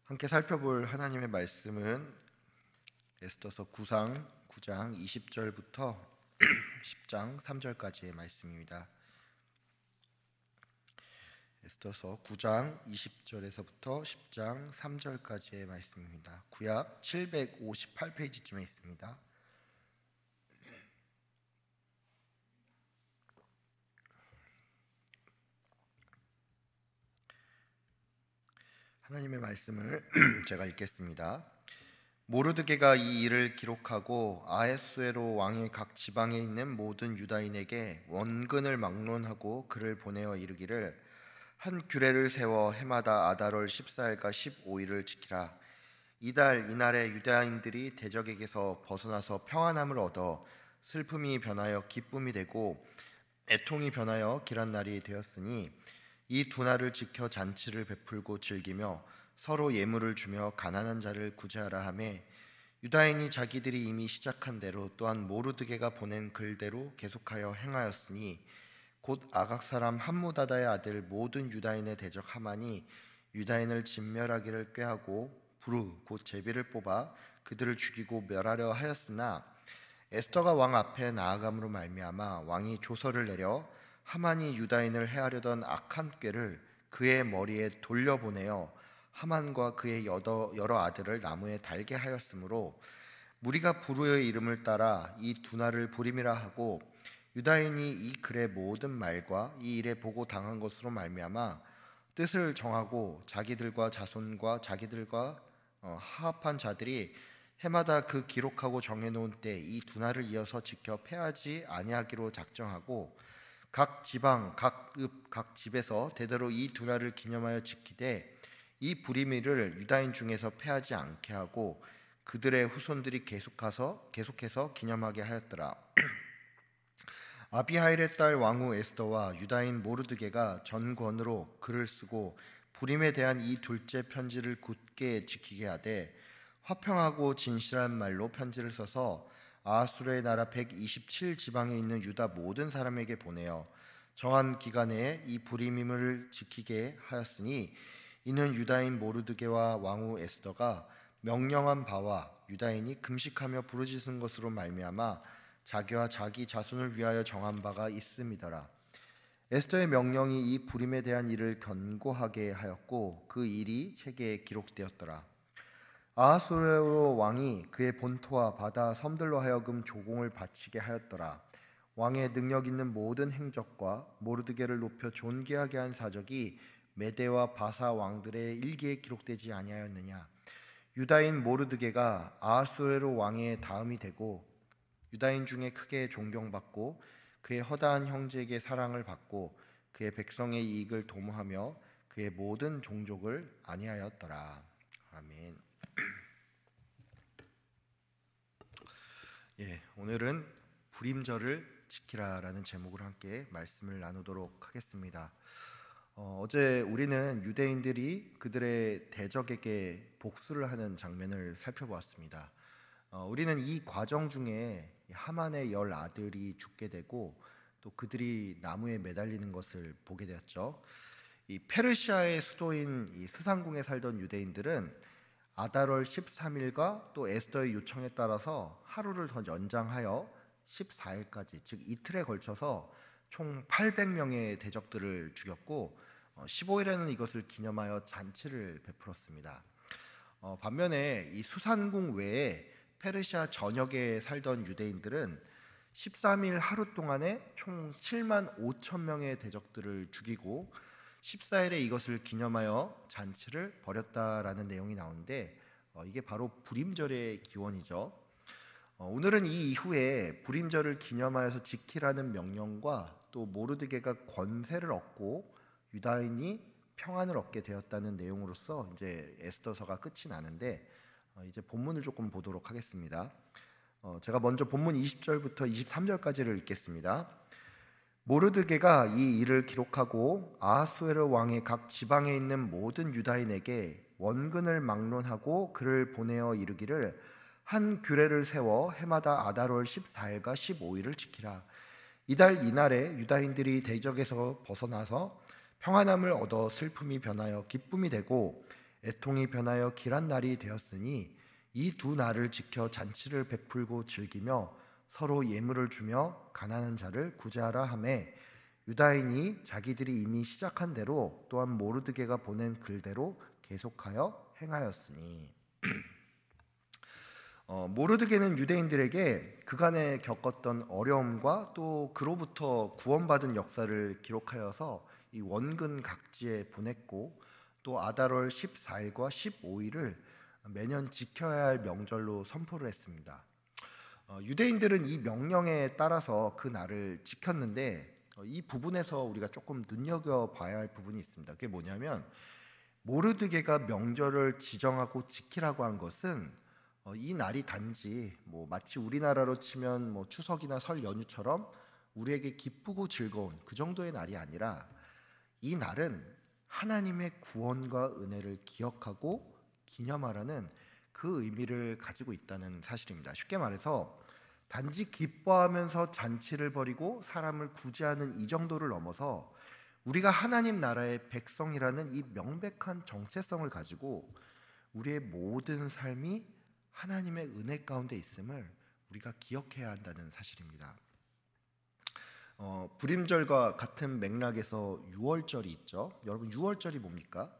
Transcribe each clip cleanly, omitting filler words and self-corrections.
함께 살펴볼 하나님의 말씀은 에스더서 9장 20절부터 10장 3절까지의 말씀입니다. 에스더서 9장 20절에서부터 10장 3절까지의 말씀입니다. 구약 758페이지쯤에 있습니다. 하나님의 말씀을 제가 읽겠습니다. 모르드게가 이 일을 기록하고 아하수에로 왕의 각 지방에 있는 모든 유다인에게 원근을 막론하고 글을 보내어 이르기를, 한 규례를 세워 해마다 아달월 14일과 15일을 지키라. 이날에 유다인들이 대적에게서 벗어나서 평안함을 얻어 슬픔이 변하여 기쁨이 되고 애통이 변하여 길한 날이 되었으니, 이 두 날을 지켜 잔치를 베풀고 즐기며 서로 예물을 주며 가난한 자를 구제하라 하며, 유다인이 자기들이 이미 시작한 대로 또한 모르드게가 보낸 글대로 계속하여 행하였으니, 곧 아각 사람 함무다다의 아들 모든 유다인의 대적 하만이 유다인을 진멸하기를 꾀하고 부르 곧 제비를 뽑아 그들을 죽이고 멸하려 하였으나, 에스더가 왕 앞에 나아감으로 말미암아 왕이 조서를 내려 하만이 유다인을 해하려던 악한 꾀를 그의 머리에 돌려보내어 하만과 그의 여러 아들을 나무에 달게 하였으므로, 무리가 부르의 이름을 따라 이 두 날을 부림이라 하고, 유다인이 이 글의 모든 말과 이 일에 보고 당한 것으로 말미암아 뜻을 정하고 자기들과 자손과 자기들과 하합한 자들이 해마다 그 기록하고 정해놓은 때 이 두 날을 이어서 지켜 패하지 아니하기로 작정하고, 각 지방 각 집에서 대대로 이 두 날을 기념하여 지키되 이 부리미를 유다인 중에서 패하지 않게 하고 그들의 후손들이 계속해서 기념하게 하였더라. 아비하일의 딸 왕후 에스더와 유다인 모르드게가 전권으로 글을 쓰고 부림에 대한 이 둘째 편지를 굳게 지키게 하되, 화평하고 진실한 말로 편지를 써서 아하수르의 나라 127 지방에 있는 유다 모든 사람에게 보내어 정한 기간 내에 이 부림임을 지키게 하였으니, 이는 유다인 모르드게와 왕후 에스더가 명령한 바와 유다인이 금식하며 부르짖은 것으로 말미암아 자기와 자기 자손을 위하여 정한 바가 있음이더라. 에스더의 명령이 이 부림에 대한 일을 견고하게 하였고 그 일이 책에 기록되었더라. 아하수에로 왕이 그의 본토와 바다 섬들로 하여금 조공을 바치게 하였더라. 왕의 능력 있는 모든 행적과 모르드게를 높여 존귀하게 한 사적이 메대와 바사 왕들의 일기에 기록되지 아니하였느냐. 유다인 모르드게가 아하수에로 왕의 다음이 되고 유다인 중에 크게 존경받고 그의 허다한 형제에게 사랑을 받고 그의 백성의 이익을 도모하며 그의 모든 종족을 안위하였더라. 아멘. 오늘은 불임절을 지키라라는 제목으로 함께 말씀을 나누도록 하겠습니다. 어제 우리는 유대인들이 그들의 대적에게 복수를 하는 장면을 살펴보았습니다. 우리는 이 과정 중에 하만의 10 아들이 죽게 되고 또 그들이 나무에 매달리는 것을 보게 되었죠. 이 페르시아의 수도인 이 스산궁에 살던 유대인들은 아달월 13일과 또 에스더의 요청에 따라서 하루를 더 연장하여 14일까지, 즉 이틀에 걸쳐서 총 800명의 대적들을 죽였고 15일에는 이것을 기념하여 잔치를 베풀었습니다. 반면에 이 수산궁 외에 페르시아 전역에 살던 유대인들은 13일 하루 동안에 총 7만 5천 명의 대적들을 죽이고 14일에 이것을 기념하여 잔치를 벌였다라는 내용이 나오는데, 이게 바로 불임절의 기원이죠. 오늘은 이 이후에 불임절을 기념하여서 지키라는 명령과 또 모르드게가 권세를 얻고 유다인이 평안을 얻게 되었다는 내용으로서 이제 에스더서가 끝이 나는데, 이제 본문을 조금 보도록 하겠습니다. 제가 먼저 본문 20절부터 23절까지를 읽겠습니다. 모르드게가 이 일을 기록하고 아하수에로 왕의 각 지방에 있는 모든 유다인에게 원근을 막론하고 글을 보내어 이르기를, 한 규례를 세워 해마다 아달월 14일과 15일을 지키라. 이날에 유다인들이 대적에서 벗어나서 평안함을 얻어 슬픔이 변하여 기쁨이 되고 애통이 변하여 길한 날이 되었으니 이 두 날을 지켜 잔치를 베풀고 즐기며 서로 예물을 주며 가난한 자를 구제하라 하매 유다인이 자기들이 이미 시작한 대로 또한 모르드게가 보낸 글대로 계속하여 행하였으니. 모르드게는 유대인들에게 그간에 겪었던 어려움과 또 그로부터 구원받은 역사를 기록하여서 이 원근 각지에 보냈고 또 아달월 14일과 15일을 매년 지켜야 할 명절로 선포를 했습니다. 유대인들은 이 명령에 따라서 그 날을 지켰는데 이 부분에서 우리가 조금 눈여겨봐야 할 부분이 있습니다. 그게 뭐냐면 모르드게가 명절을 지정하고 지키라고 한 것은 이 날이 단지 마치 우리나라로 치면 추석이나 설 연휴처럼 우리에게 기쁘고 즐거운 그 정도의 날이 아니라 이 날은 하나님의 구원과 은혜를 기억하고 기념하라는 그 의미를 가지고 있다는 사실입니다. 쉽게 말해서 단지 기뻐하면서 잔치를 벌이고 사람을 구제하는 이 정도를 넘어서 우리가 하나님 나라의 백성이라는 이 명백한 정체성을 가지고 우리의 모든 삶이 하나님의 은혜 가운데 있음을 우리가 기억해야 한다는 사실입니다. 불임절과 같은 맥락에서 유월절이 있죠. 여러분, 유월절이 뭡니까?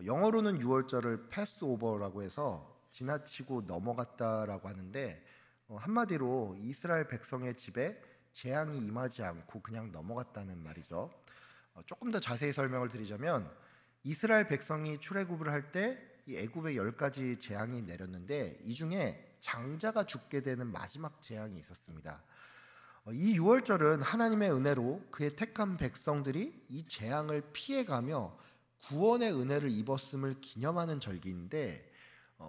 영어로는 유월절을 패스오버라고 해서 지나치고 넘어갔다라고 하는데 한마디로 이스라엘 백성의 집에 재앙이 임하지 않고 그냥 넘어갔다는 말이죠. 조금 더 자세히 설명을 드리자면 이스라엘 백성이 출애굽을 할 때 이 애굽에 10가지 재앙이 내렸는데 이 중에 장자가 죽게 되는 마지막 재앙이 있었습니다. 이 유월절은 하나님의 은혜로 그의 택한 백성들이 이 재앙을 피해가며 구원의 은혜를 입었음을 기념하는 절기인데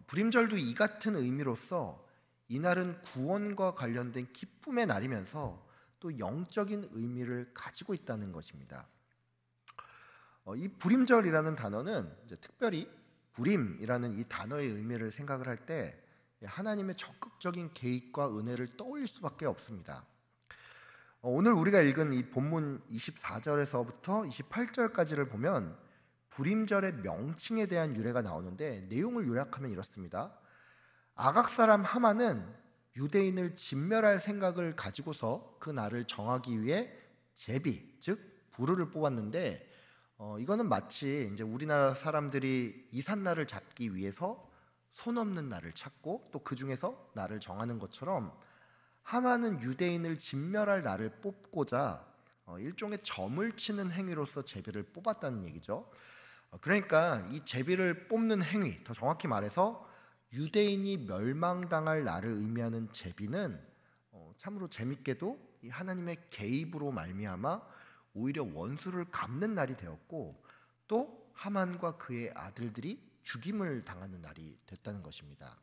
불임절도 이 같은 의미로서 이날은 구원과 관련된 기쁨의 날이면서 또 영적인 의미를 가지고 있다는 것입니다. 이 불임절이라는 단어는 이제 특별히 불임이라는 이 단어의 의미를 생각을 할 때 하나님의 적극적인 개입과 은혜를 떠올릴 수밖에 없습니다. 오늘 우리가 읽은 이 본문 24절에서부터 28절까지를 보면 불임절의 명칭에 대한 유래가 나오는데 내용을 요약하면 이렇습니다. 아각 사람 하만은 유대인을 진멸할 생각을 가지고서 그 날을 정하기 위해 제비, 즉 부르를 뽑았는데 이거는 마치 이제 우리나라 사람들이 이삿날을 잡기 위해서 손 없는 날을 찾고 또 그 중에서 날을 정하는 것처럼 하만은 유대인을 진멸할 날을 뽑고자 일종의 점을 치는 행위로서 제비를 뽑았다는 얘기죠. 그러니까 이 제비를 뽑는 행위, 더 정확히 말해서 유대인이 멸망당할 날을 의미하는 제비는 참으로 재밌게도 이 하나님의 개입으로 말미암아 오히려 원수를 갚는 날이 되었고 또 하만과 그의 아들들이 죽임을 당하는 날이 됐다는 것입니다.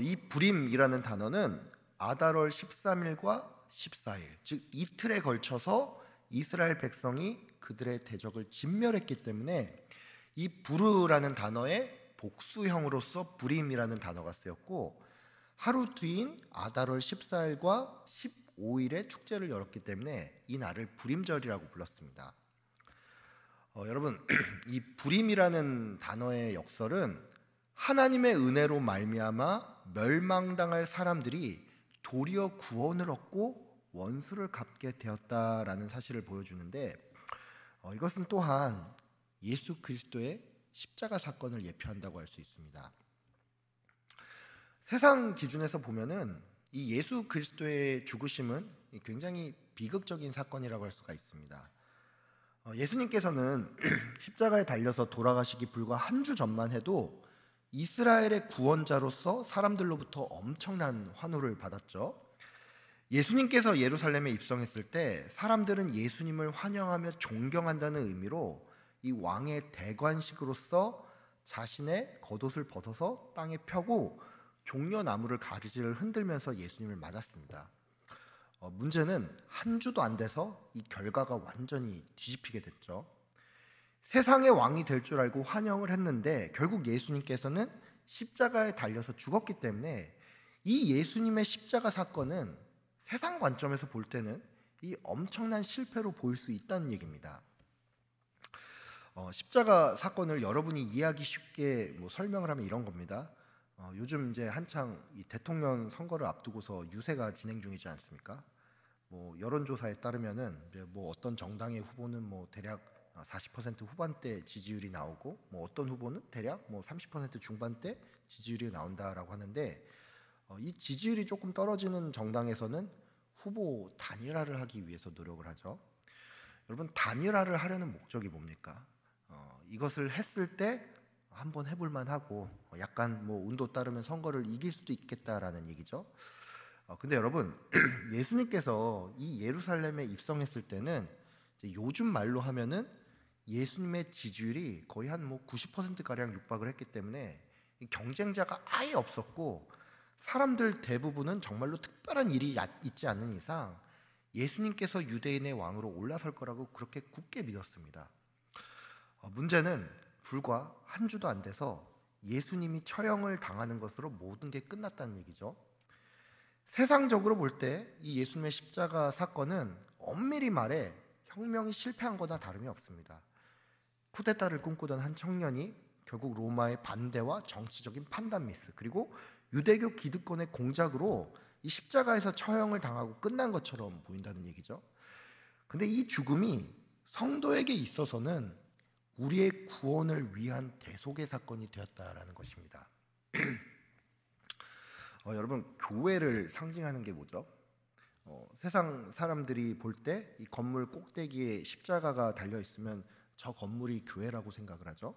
이 불임이라는 단어는 아달월 13일과 14일, 즉 이틀에 걸쳐서 이스라엘 백성이 그들의 대적을 진멸했기 때문에 이 부르라는 단어의 복수형으로서 불임이라는 단어가 쓰였고 하루 뒤인 아달월 14일과 15일에 축제를 열었기 때문에 이 날을 불임절이라고 불렀습니다. 여러분, 이 불임이라는 단어의 역설은 하나님의 은혜로 말미암아 멸망당할 사람들이 도리어 구원을 얻고 원수를 갚게 되었다라는 사실을 보여주는데 이것은 또한 예수 그리스도의 십자가 사건을 예표한다고 할 수 있습니다. 세상 기준에서 보면은 이 예수 그리스도의 죽으심은 굉장히 비극적인 사건이라고 할 수가 있습니다. 예수님께서는 십자가에 달려서 돌아가시기 불과 한 주 전만 해도 이스라엘의 구원자로서 사람들로부터 엄청난 환호를 받았죠. 예수님께서 예루살렘에 입성했을 때 사람들은 예수님을 환영하며 존경한다는 의미로 이 왕의 대관식으로서 자신의 겉옷을 벗어서 땅에 펴고 종려나무를 가지를 흔들면서 예수님을 맞았습니다. 문제는 한 주도 안 돼서 이 결과가 완전히 뒤집히게 됐죠. 세상의 왕이 될 줄 알고 환영을 했는데 결국 예수님께서는 십자가에 달려서 죽었기 때문에 이 예수님의 십자가 사건은 세상 관점에서 볼 때는 이 엄청난 실패로 보일 수 있다는 얘기입니다. 십자가 사건을 여러분이 이해하기 쉽게 설명을 하면 이런 겁니다. 요즘 이제 한창 이 대통령 선거를 앞두고서 유세가 진행 중이지 않습니까? 여론조사에 따르면은 이제 어떤 정당의 후보는 대략 40% 후반대 지지율이 나오고 어떤 후보는 대략 30% 중반대 지지율이 나온다라고 하는데, 이 지지율이 조금 떨어지는 정당에서는 후보 단일화를 하기 위해서 노력을 하죠. 여러분, 단일화를 하려는 목적이 뭡니까? 이것을 했을 때 한번 해볼 만하고 약간 운도 따르면 선거를 이길 수도 있겠다라는 얘기죠. 근데 여러분, 예수님께서 이 예루살렘에 입성했을 때는 이제 요즘 말로 하면은 예수님의 지지율이 거의 한 90%가량 육박을 했기 때문에 이 경쟁자가 아예 없었고, 사람들 대부분은 정말로 특별한 일이 있지 않는 이상 예수님께서 유대인의 왕으로 올라설 거라고 그렇게 굳게 믿었습니다. 문제는 불과 한 주도 안 돼서 예수님이 처형을 당하는 것으로 모든 게 끝났다는 얘기죠. 세상적으로 볼 때 이 예수님의 십자가 사건은 엄밀히 말해 혁명이 실패한 거나 다름이 없습니다. 쿠데타를 꿈꾸던 한 청년이 결국 로마의 반대와 정치적인 판단 미스, 그리고 유대교 기득권의 공작으로 이 십자가에서 처형을 당하고 끝난 것처럼 보인다는 얘기죠. 근데 이 죽음이 성도에게 있어서는 우리의 구원을 위한 대속의 사건이 되었다라는 것입니다. 여러분, 교회를 상징하는 게 뭐죠? 세상 사람들이 볼 때 이 건물 꼭대기에 십자가가 달려 있으면 저 건물이 교회라고 생각을 하죠.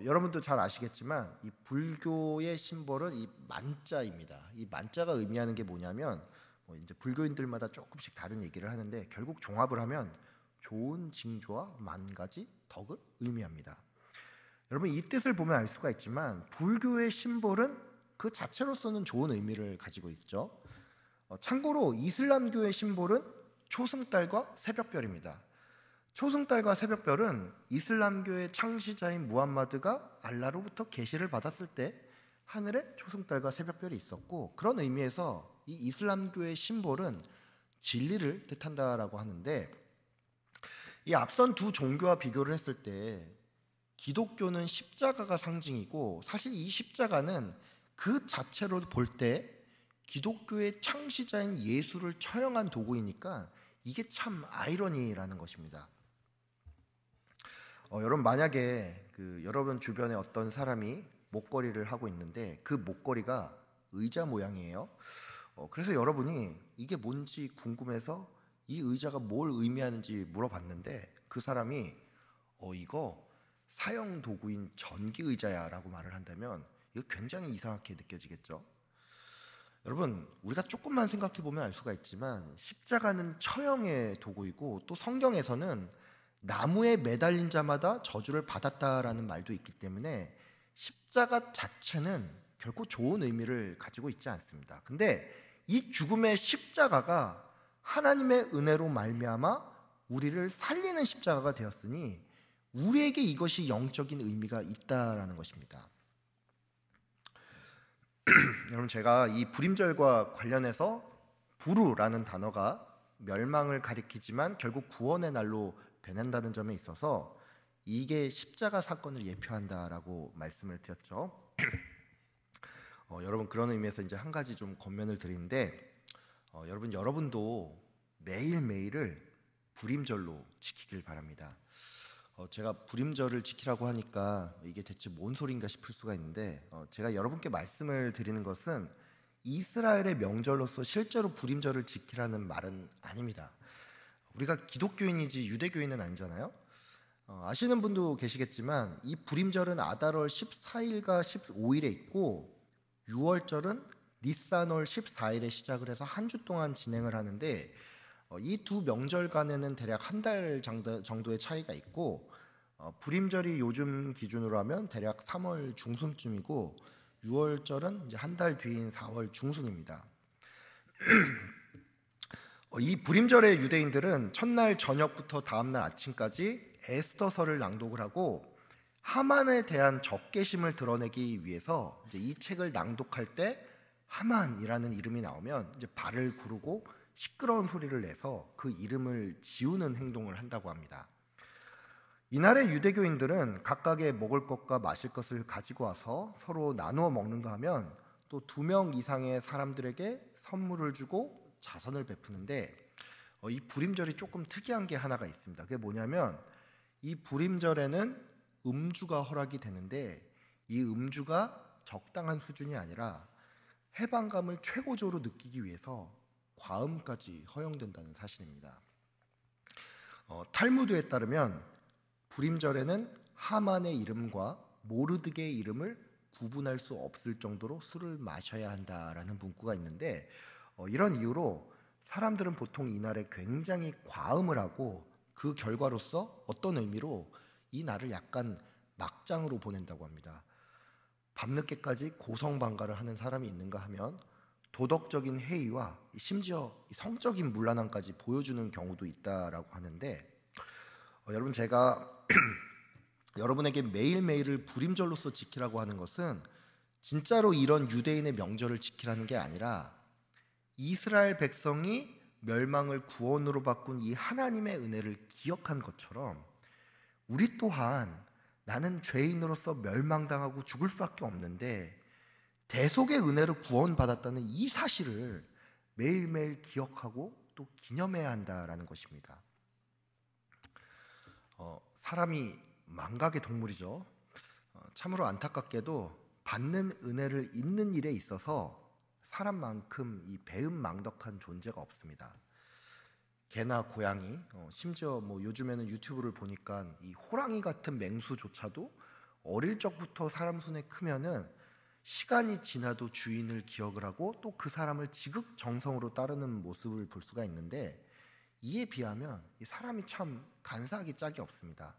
여러분도 잘 아시겠지만 이 불교의 심벌은 이 만자입니다. 이 만자가 의미하는 게 뭐냐면, 이제 불교인들마다 조금씩 다른 얘기를 하는데 결국 종합을 하면 좋은 징조와 만 가지 덕을 의미합니다. 여러분, 이 뜻을 보면 알 수가 있지만 불교의 심벌은 그 자체로서는 좋은 의미를 가지고 있죠. 참고로 이슬람교의 심볼은 초승달과 새벽별입니다. 초승달과 새벽별은 이슬람교의 창시자인 무함마드가 알라로부터 계시를 받았을 때 하늘에 초승달과 새벽별이 있었고, 그런 의미에서 이 이슬람교의 심볼은 진리를 뜻한다라고 하는데, 이 앞선 두 종교와 비교를 했을 때 기독교는 십자가가 상징이고, 사실 이 십자가는 그 자체로 볼 때 기독교의 창시자인 예수를 처형한 도구이니까 이게 참 아이러니라는 것입니다. 여러분, 만약에 여러분 주변에 어떤 사람이 목걸이를 하고 있는데 그 목걸이가 의자 모양이에요. 그래서 여러분이 이게 뭔지 궁금해서 이 의자가 뭘 의미하는지 물어봤는데 그 사람이 이거 사형 도구인 전기 의자야 라고 말을 한다면 이거 굉장히 이상하게 느껴지겠죠. 여러분, 우리가 조금만 생각해 보면 알 수가 있지만 십자가는 처형의 도구이고, 또 성경에서는 나무에 매달린 자마다 저주를 받았다라는 말도 있기 때문에 십자가 자체는 결코 좋은 의미를 가지고 있지 않습니다. 근데 이 죽음의 십자가가 하나님의 은혜로 말미암아 우리를 살리는 십자가가 되었으니 우리에게 이것이 영적인 의미가 있다라는 것입니다. 여러분, 제가 이 불임절과 관련해서 부르라는 단어가 멸망을 가리키지만 결국 구원의 날로 변한다는 점에 있어서 이게 십자가 사건을 예표한다라고 말씀을 드렸죠. 여러분, 그런 의미에서 이제 한 가지 좀 권면을 드리는데, 여러분도 매일매일을 불임절로 지키길 바랍니다. 제가 불임절을 지키라고 하니까 이게 대체 뭔 소린가 싶을 수가 있는데, 제가 여러분께 말씀을 드리는 것은 이스라엘의 명절로서 실제로 불임절을 지키라는 말은 아닙니다. 우리가 기독교인이지 유대교인은 아니잖아요. 아시는 분도 계시겠지만 이 불임절은 아달월 14일과 15일에 있고, 6월절은 니산월 14일에 시작을 해서 한 주 동안 진행을 하는데, 이 두 명절간에는 대략 한 달 정도의 차이가 있고, 불임절이 요즘 기준으로 하면 대략 3월 중순쯤이고, 6월절은 이제 한 달 뒤인 4월 중순입니다. 이 불임절의 유대인들은 첫날 저녁부터 다음날 아침까지 에스더서를 낭독을 하고, 하만에 대한 적개심을 드러내기 위해서 이제 이 책을 낭독할 때 하만이라는 이름이 나오면 이제 발을 구르고 시끄러운 소리를 내서 그 이름을 지우는 행동을 한다고 합니다. 이날의 유대교인들은 각각의 먹을 것과 마실 것을 가지고 와서 서로 나누어 먹는가 하면 또 2명 이상의 사람들에게 선물을 주고 자선을 베푸는데, 이 불임절이 조금 특이한 게 하나가 있습니다. 그게 뭐냐면 이 불임절에는 음주가 허락이 되는데, 이 음주가 적당한 수준이 아니라 해방감을 최고조로 느끼기 위해서 과음까지 허용된다는 사실입니다. 탈무드에 따르면 불임절에는 하만의 이름과 모르드게의 이름을 구분할 수 없을 정도로 술을 마셔야 한다라는 문구가 있는데, 이런 이유로 사람들은 보통 이날에 굉장히 과음을 하고 그 결과로서 어떤 의미로 이 날을 약간 막장으로 보낸다고 합니다. 밤늦게까지 고성방가를 하는 사람이 있는가 하면 도덕적인 해이와 심지어 성적인 문란함까지 보여주는 경우도 있다라고 하는데, 여러분, 제가 여러분에게 매일매일을 불임절로서 지키라고 하는 것은 진짜로 이런 유대인의 명절을 지키라는 게 아니라 이스라엘 백성이 멸망을 구원으로 바꾼 이 하나님의 은혜를 기억한 것처럼 우리 또한 나는 죄인으로서 멸망당하고 죽을 수밖에 없는데 대속의 은혜로 구원받았다는 이 사실을 매일매일 기억하고 또 기념해야 한다라는 것입니다. 사람이 망각의 동물이죠. 참으로 안타깝게도 받는 은혜를 잊는 일에 있어서 사람만큼 이 배은망덕한 존재가 없습니다. 개나 고양이, 심지어 요즘에는 유튜브를 보니까 이 호랑이 같은 맹수조차도 어릴 적부터 사람 손에 크면은 시간이 지나도 주인을 기억을 하고 또 그 사람을 지극정성으로 따르는 모습을 볼 수가 있는데, 이에 비하면 이 사람이 참 간사하기 짝이 없습니다.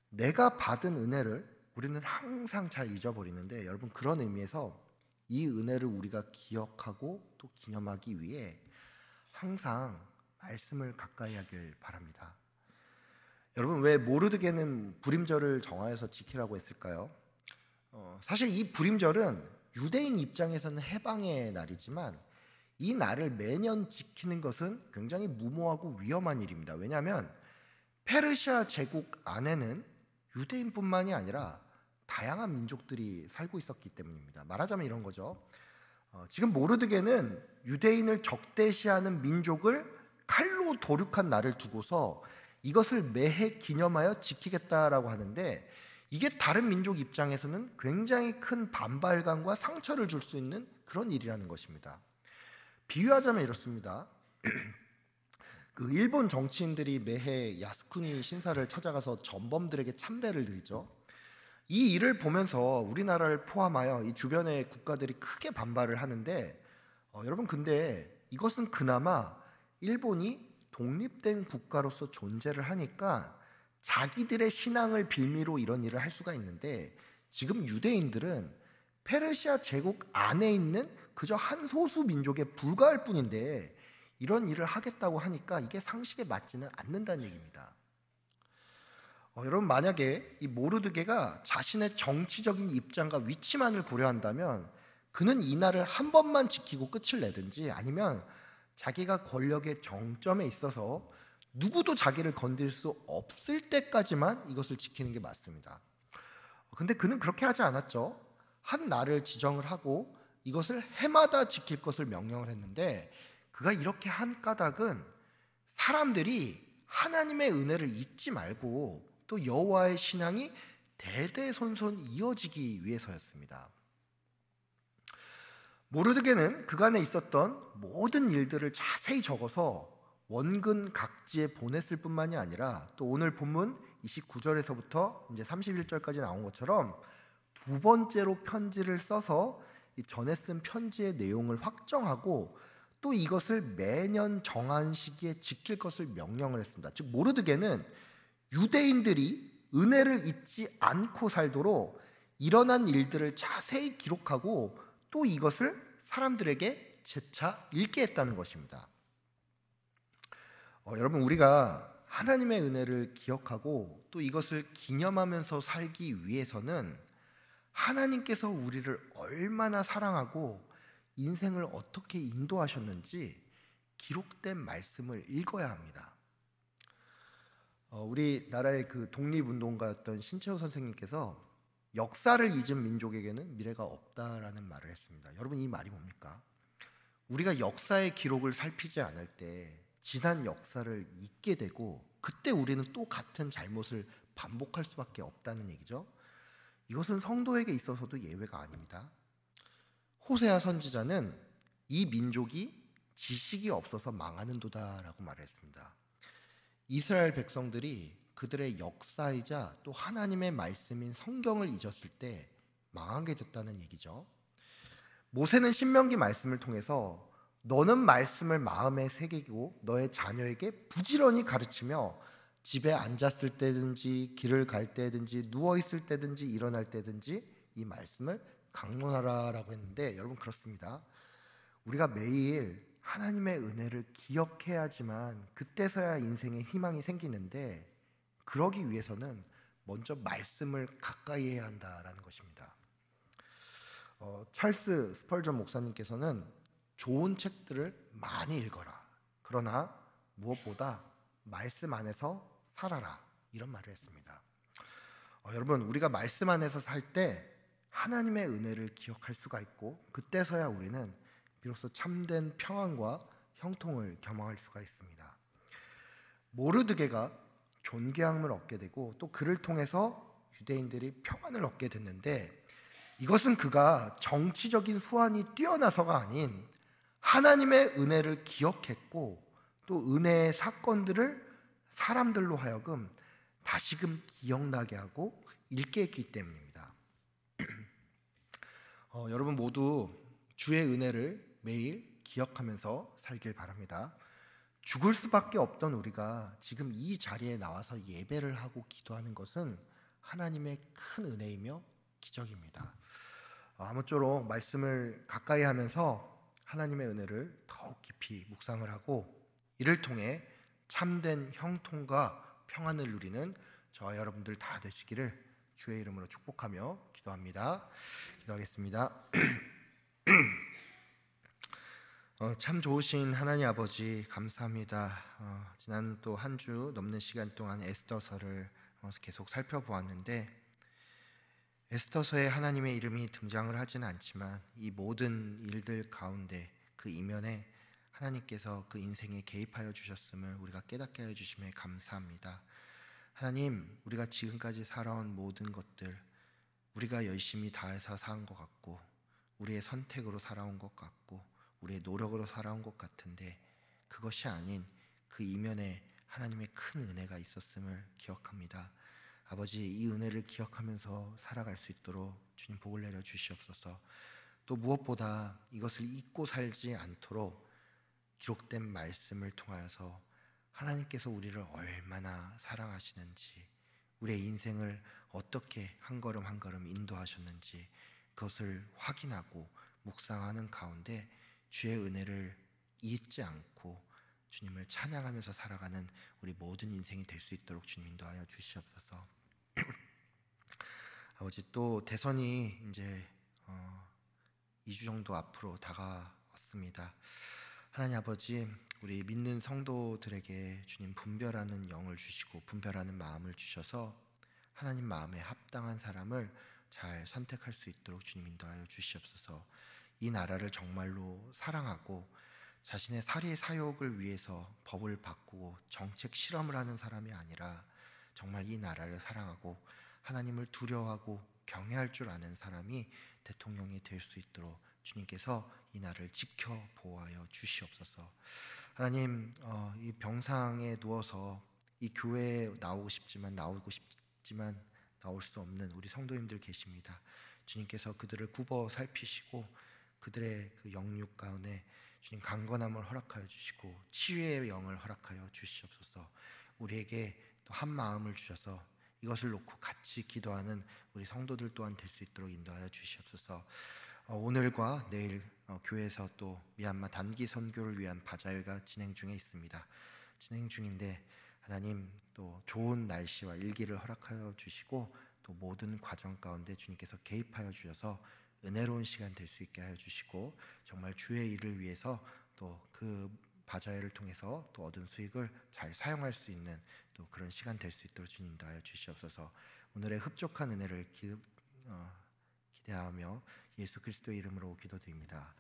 내가 받은 은혜를 우리는 항상 잘 잊어버리는데, 여러분, 그런 의미에서 이 은혜를 우리가 기억하고 또 기념하기 위해 항상 말씀을 가까이 하길 바랍니다. 여러분, 왜 모르드게는 불임절을 정하여서 지키라고 했을까요? 사실 이 불임절은 유대인 입장에서는 해방의 날이지만 이 날을 매년 지키는 것은 굉장히 무모하고 위험한 일입니다. 왜냐하면 페르시아 제국 안에는 유대인뿐만이 아니라 다양한 민족들이 살고 있었기 때문입니다. 말하자면 이런 거죠. 지금 모르드게는 유대인을 적대시하는 민족을 칼로 도륙한 날을 두고서 이것을 매해 기념하여 지키겠다라고 하는데, 이게 다른 민족 입장에서는 굉장히 큰 반발감과 상처를 줄 수 있는 그런 일이라는 것입니다. 비유하자면 이렇습니다. 그 일본 정치인들이 매해 야스쿠니 신사를 찾아가서 전범들에게 참배를 드리죠. 이 일을 보면서 우리나라를 포함하여 이 주변의 국가들이 크게 반발을 하는데, 여러분, 근데 이것은 그나마 일본이 독립된 국가로서 존재를 하니까 자기들의 신앙을 빌미로 이런 일을 할 수가 있는데, 지금 유대인들은 페르시아 제국 안에 있는 그저 한 소수 민족에 불과할 뿐인데 이런 일을 하겠다고 하니까 이게 상식에 맞지는 않는다는 얘기입니다. 여러분, 만약에 이 모르드게가 자신의 정치적인 입장과 위치만을 고려한다면 그는 이 날을 한 번만 지키고 끝을 내든지, 아니면 자기가 권력의 정점에 있어서 누구도 자기를 건들 수 없을 때까지만 이것을 지키는 게 맞습니다. 근데 그는 그렇게 하지 않았죠. 한 날을 지정을 하고 이것을 해마다 지킬 것을 명령을 했는데, 그가 이렇게 한 까닭은 사람들이 하나님의 은혜를 잊지 말고 또 여호와의 신앙이 대대손손 이어지기 위해서였습니다. 모르드게는 그간에 있었던 모든 일들을 자세히 적어서 원근 각지에 보냈을 뿐만이 아니라 또 오늘 본문 29절에서부터 이제 31절까지 나온 것처럼 2번째로 편지를 써서 전에 쓴 편지의 내용을 확정하고 또 이것을 매년 정한 시기에 지킬 것을 명령을 했습니다. 즉, 모르드게는 유대인들이 은혜를 잊지 않고 살도록 일어난 일들을 자세히 기록하고 또 이것을 사람들에게 재차 읽게 했다는 것입니다. 여러분, 우리가 하나님의 은혜를 기억하고 또 이것을 기념하면서 살기 위해서는 하나님께서 우리를 얼마나 사랑하고 인생을 어떻게 인도하셨는지 기록된 말씀을 읽어야 합니다. 우리나라의 그 독립운동가였던 신채호 선생님께서 역사를 잊은 민족에게는 미래가 없다라는 말을 했습니다. 여러분, 이 말이 뭡니까? 우리가 역사의 기록을 살피지 않을 때 지난 역사를 잊게 되고, 그때 우리는 또 같은 잘못을 반복할 수밖에 없다는 얘기죠. 이것은 성도에게 있어서도 예외가 아닙니다. 호세아 선지자는 이 민족이 지식이 없어서 망하는도다라고 말했습니다. 이스라엘 백성들이 그들의 역사이자 또 하나님의 말씀인 성경을 잊었을 때 망하게 됐다는 얘기죠. 모세는 신명기 말씀을 통해서 너는 말씀을 마음에 새기고 너의 자녀에게 부지런히 가르치며 집에 앉았을 때든지 길을 갈 때든지 누워 있을 때든지 일어날 때든지 이 말씀을 강론하라라고 했는데, 여러분, 그렇습니다. 우리가 매일 하나님의 은혜를 기억해야지만 그때서야 인생에 희망이 생기는데, 그러기 위해서는 먼저 말씀을 가까이 해야 한다라는 것입니다. 찰스 스펄전 목사님께서는 좋은 책들을 많이 읽어라, 그러나 무엇보다 말씀 안에서 살아라, 이런 말을 했습니다. 여러분, 우리가 말씀 안에서 살 때 하나님의 은혜를 기억할 수가 있고, 그때서야 우리는 비로소 참된 평안과 형통을 경험할 수가 있습니다. 모르드게가 존귀함을 얻게 되고 또 그를 통해서 유대인들이 평안을 얻게 됐는데, 이것은 그가 정치적인 수완이 뛰어나서가 아닌 하나님의 은혜를 기억했고, 또 은혜의 사건들을 사람들로 하여금 다시금 기억나게 하고 읽게 했기 때문입니다. 여러분 모두 주의 은혜를 매일 기억하면서 살길 바랍니다. 죽을 수밖에 없던 우리가 지금 이 자리에 나와서 예배를 하고 기도하는 것은 하나님의 큰 은혜이며 기적입니다. 아무쪼록 말씀을 가까이 하면서 하나님의 은혜를 더욱 깊이 묵상을 하고, 이를 통해 참된 형통과 평안을 누리는 저와 여러분들 다 되시기를 주의 이름으로 축복하며 기도합니다. 기도하겠습니다. 참 좋으신 하나님 아버지, 감사합니다. 지난 또 한 주 넘는 시간 동안 에스더서를 계속 살펴보았는데, 에스더서에 하나님의 이름이 등장을 하지는 않지만 이 모든 일들 가운데 그 이면에 하나님께서 그 인생에 개입하여 주셨음을 우리가 깨닫게 하여 주심에 감사합니다. 하나님, 우리가 지금까지 살아온 모든 것들, 우리가 열심히 다해서 산 것 같고, 우리의 선택으로 살아온 것 같고, 우리의 노력으로 살아온 것 같은데, 그것이 아닌 그 이면에 하나님의 큰 은혜가 있었음을 기억합니다. 아버지, 이 은혜를 기억하면서 살아갈 수 있도록 주님 복을 내려 주시옵소서. 또 무엇보다 이것을 잊고 살지 않도록 기록된 말씀을 통하여서 하나님께서 우리를 얼마나 사랑하시는지, 우리의 인생을 어떻게 한 걸음 한 걸음 인도하셨는지 그것을 확인하고 묵상하는 가운데 주의 은혜를 잊지 않고 주님을 찬양하면서 살아가는 우리 모든 인생이 될 수 있도록 주님 인도하여 주시옵소서. 아버지, 또 대선이 이제 2주 정도 앞으로 다가왔습니다. 하나님 아버지, 우리 믿는 성도들에게 주님 분별하는 영을 주시고 분별하는 마음을 주셔서 하나님 마음에 합당한 사람을 잘 선택할 수 있도록 주님 인도하여 주시옵소서. 이 나라를 정말로 사랑하고 자신의 사리 사욕을 위해서 법을 바꾸고 정책 실험을 하는 사람이 아니라 정말 이 나라를 사랑하고 하나님을 두려워하고 경외할 줄 아는 사람이 대통령이 될 수 있도록 주님께서 이 나라를 지켜 보호하여 주시옵소서. 하나님, 이 병상에 누워서 이 교회에 나오고 싶지만 나올 수 없는 우리 성도님들 계십니다. 주님께서 그들을 굽어 살피시고 그들의 그 영육 가운데 주님 강건함을 허락하여 주시고 치유의 영을 허락하여 주시옵소서. 우리에게 또 한 마음을 주셔서 이것을 놓고 같이 기도하는 우리 성도들 또한 될 수 있도록 인도하여 주시옵소서. 오늘과 내일 교회에서 또 미얀마 단기 선교를 위한 바자회가 진행 중에 있습니다. 진행 중인데 하나님, 또 좋은 날씨와 일기를 허락하여 주시고 또 모든 과정 가운데 주님께서 개입하여 주셔서 은혜로운 시간 될 수 있게 하여 주시고 정말 주의 일을 위해서 또 그 바자회를 통해서 또 얻은 수익을 잘 사용할 수 있는 또 그런 시간 될 수 있도록 주님 인도하여 주시옵소서. 오늘의 흡족한 은혜를 기대하며 예수 그리스도의 이름으로 기도드립니다.